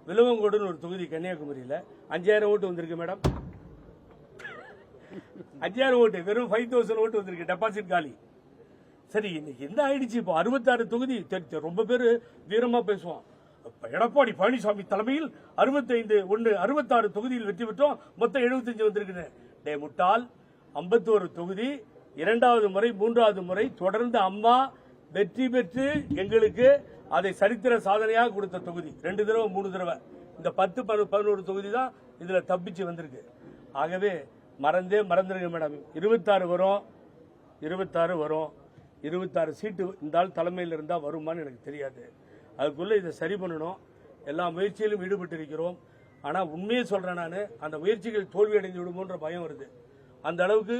விலவங்கோடுன்னு ஒரு தொகுதி கன்னியாகுமரியில் 5000 ஓட்டு வந்திருக்கு மேடம். 5000 ஓட்டு, வெறும் 5000 ஓட்டு வந்திருக்கு, டெபாசிட் காலி. சரி, இன்னைக்கு என்ன ஆயிடுச்சு? இப்போ 66 தொகுதி. ரொம்ப பேர் வீரமா பேசுவான். எடப்பாடி பழனிசாமி தலைமையில் 66 தொகுதியில் வெற்றி பெற்றோம், மொத்தம் 75 வந்திருக்கு. டே முட்டாள், 51 தொகுதி, 2வது முறை 3வது முறை தொடர்ந்து அம்மா வெற்றி பெற்று எங்களுக்கு அதை சரித்திர சாதனையாக கொடுத்த தொகுதி. 2 தடவை 3 தடவை. இந்த 10, 11 தொகுதி தான் இதுல தப்பிச்சு வந்திருக்கு. ஆகவே மறந்துருங்க மேடம். 26 வரும், 26 சீட்டு இந்த ஆள் தலைமையில் இருந்தால் வருமானு எனக்கு தெரியாது. அதுக்குள்ள இதை சரி பண்ணணும். எல்லா முயற்சியிலும் ஈடுபட்டு இருக்கிறோம். ஆனால் உண்மையை சொல்றேன், நான் அந்த முயற்சிகள் தோல்வி அடைந்து விடுமோன்ற பயம் வருது. அந்த அளவுக்கு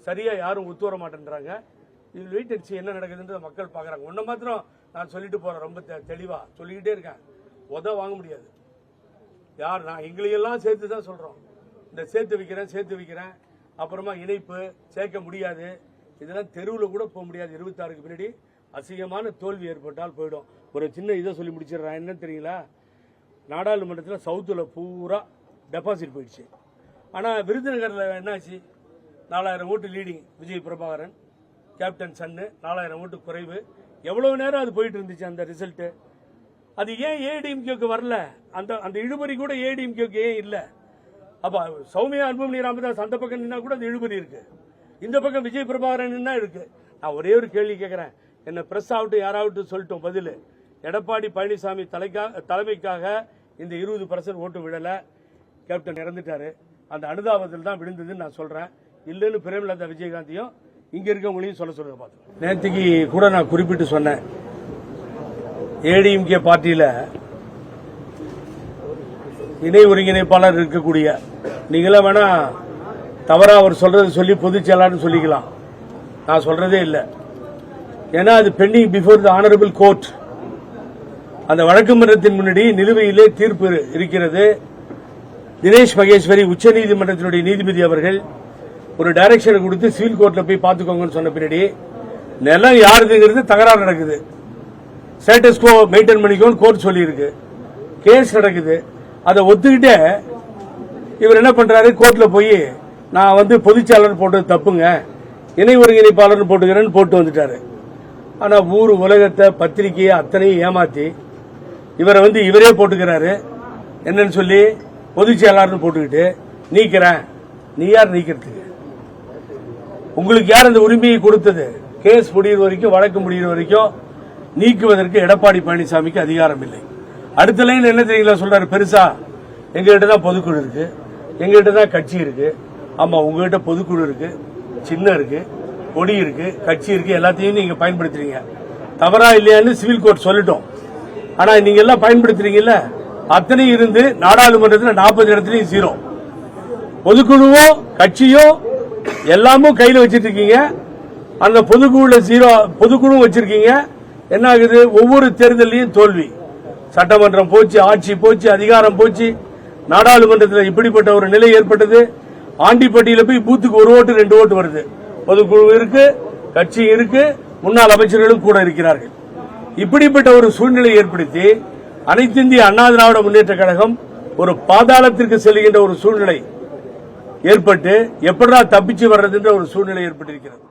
சரியா யாரும் ஒத்து வர மாட்டேன்றாங்க. இது வெயிட் அடிச்சு என்ன நடக்குதுன்ற மக்கள் பாக்குறாங்க. ஒன்ன மாத்திரம் நான் சொல்லிட்டு போறேன், ரொம்ப தெளிவா சொல்லிக்கிட்டே இருக்கேன். வாங்க முடியாது யார், நான் எங்களையெல்லாம் சேர்த்து தான் சொல்றோம். இந்த சேர்த்து வைக்கிறேன் அப்புறமா இணைப்பு சேர்க்க முடியாது. இதெல்லாம் தெருவில் கூட போக முடியாது. 26க்கு பின்னாடி அசிங்கமான தோல்வி ஏற்பட்டால் போயிடும். ஒரு சின்ன இதை சொல்லி முடிச்சிடுறேன். என்ன தெரியுங்களா, நாடாளுமன்றத்தில் சவுத்தில் பூரா டெபாசிட் போயிடுச்சு. ஆனால் விருதுநகரில் என்னாச்சு? 4000 ஓட்டு லீடிங் விஜய் பிரபாகரன், கேப்டன் சன்னு, 4000 ஓட்டு குறைவு. எவ்வளவு நேரம் அது போயிட்டு இருந்துச்சு அந்த ரிசல்ட்? அது ஏன் ஏடிஎம்கேக்கு வரல? அந்த இழுபறி கூட ஏடிஎம்கேக்கு ஏன் இல்லை? அப்ப சௌமியா அன்புமணி ராமதாஸ் அந்த பக்கம் நின்னா கூட அந்த இழுபறி இருக்கு, இந்த பக்கம் விஜய் பிரபாகரன் நின்னா இருக்கு. நான் ஒரே ஒரு கேள்வி கேட்கிறேன், என்ன பிரஸ் ஆகட்டும் யாராகட்டும் சொல்லட்டும் பதில். எடப்பாடி பழனிசாமி தலைமைக்காக இந்த 20% ஓட்டு விடல. கேப்டன் இறந்துட்டாரு, அந்த அனுதாபத்தில் தான் விழுந்ததுன்னு நான் சொல்றேன். இல்லைன்னு பிரேமலதா விஜயகாந்தையும் இங்க இருக்கவங்களையும் சொல்லுங்க. பார்த்து நேற்றுக்கு கூட நான் குறிப்பிட்டு சொன்னேன், ஏடிஎம்கே பார்ட்டியில இணை ஒருங்கிணைப்பாளர் இருக்கக்கூடிய நீங்களே வேணா தவறா அவர் சொல்றது சொல்லி பொதுச் செயலாளர்னு சொல்லிக்கலாம். நான் சொல்றதே இல்லை. ஏன்னா அது bending before the honourable court. அந்த வழக்கு மன்றத்தின் முன்னாடி நிலுவையிலே தீர்ப்பு இருக்கிறது. தினேஷ் மகேஸ்வரி உச்சநீதிமன்றத்தினுடைய நீதிபதி அவர்கள் ஒரு டைரக்ஷன் கொடுத்து சிவில் கோர்ட்ல போய் பாத்துக்கோங்கன்னு சொன்ன பின்னாடி நிலம் யாருதுங்கிறது தகராறு நடக்குது. ஸ்டேட்டஸ் கோ மெயின்டைன் பண்ணிக்கோன்னு கோர்ட் சொல்லி இருக்கு. கேஸ் நடக்குது. அதை ஒத்துக்கிட்டே இவர் என்ன பண்றாரு, கோர்ட்ல போய் நான் பொதுச்செயலாளர் போட்டது தப்புங்க, இணை ஒருங்கிணைப்பாளர் போட்டுக்கிறேன்னு போட்டு வந்துட்டாரு. ஆனா ஊர் உலகத்தை பத்திரிகையை அத்தனையும் ஏமாத்தி இவரை இவரே போட்டுக்கிறாரு. என்னன்னு சொல்லி பொதுச்செயலாளர் போட்டுக்கிட்டு நீக்கிறேன். நீ யார் நீக்கிறதுக்கு? உங்களுக்கு யார் அந்த உரிமையை கொடுத்தது? கேஸ் முடிகிற வரைக்கும், வழக்கு முடிகிற வரைக்கும் நீக்குவதற்கு எடப்பாடி பழனிசாமிக்கு அதிகாரம் இல்லை. அடுத்த லைன் என்ன தெரியுங்களா சொல்றாரு, பெருசா எங்ககிட்ட தான் பொதுக்குழு இருக்கு, எங்ககிட்ட தான் கட்சி இருக்கு. ஆமா, உங்ககிட்ட பொதுக்குழு இருக்கு, சின்ன இருக்கு, கொடி இருக்கு, கட்சி இருக்கு, எல்லாத்தையும் நீங்க பயன்படுத்துறீங்க. தவறா இல்லையான்னு சிவில் கோர்ட் சொல்லட்டும். ஆனா நீங்க எல்லாம் பயன்படுத்துறீங்கல்ல, அத்தனை இருந்து நாடாளுமன்றத்தில் 40 இடத்துலயும் 0. பொதுக்குழுவும் கட்சியும் எல்லாமும் கையில வச்சிட்டு இருக்கீங்க. அந்த பொதுக்குழுல 0 பொதுக்குழுவும் வச்சிருக்கீங்க. என்ன ஆகுது? ஒவ்வொரு தேர்தலையும் தோல்வி. சட்டமன்றம் போச்சு, ஆட்சி போச்சு, அதிகாரம் போச்சு. நாடாளுமன்றத்தில் இப்படிப்பட்ட ஒரு நிலை ஏற்பட்டது. ஆண்டிப்பட்டியில போய் பூத்துக்கு 1 ஓட்டு 2 ஓட்டு வருது. பொதுக்குழு இருக்கு, கட்சி இருக்கு, முன்னாள் அமைச்சர்களும் கூட இருக்கிறார்கள். இப்படிப்பட்ட ஒரு சூழ்நிலை ஏற்படுத்தி அனைத்து இந்திய அண்ணா திராவிட முன்னேற்ற கழகம் ஒரு பாதாளத்திற்கு செல்கின்ற ஒரு சூழ்நிலை ஏற்பட்டு எப்படா தப்பிச்சு வர்றதுன்ற ஒரு சூழ்நிலை ஏற்பட்டிருக்கிறது.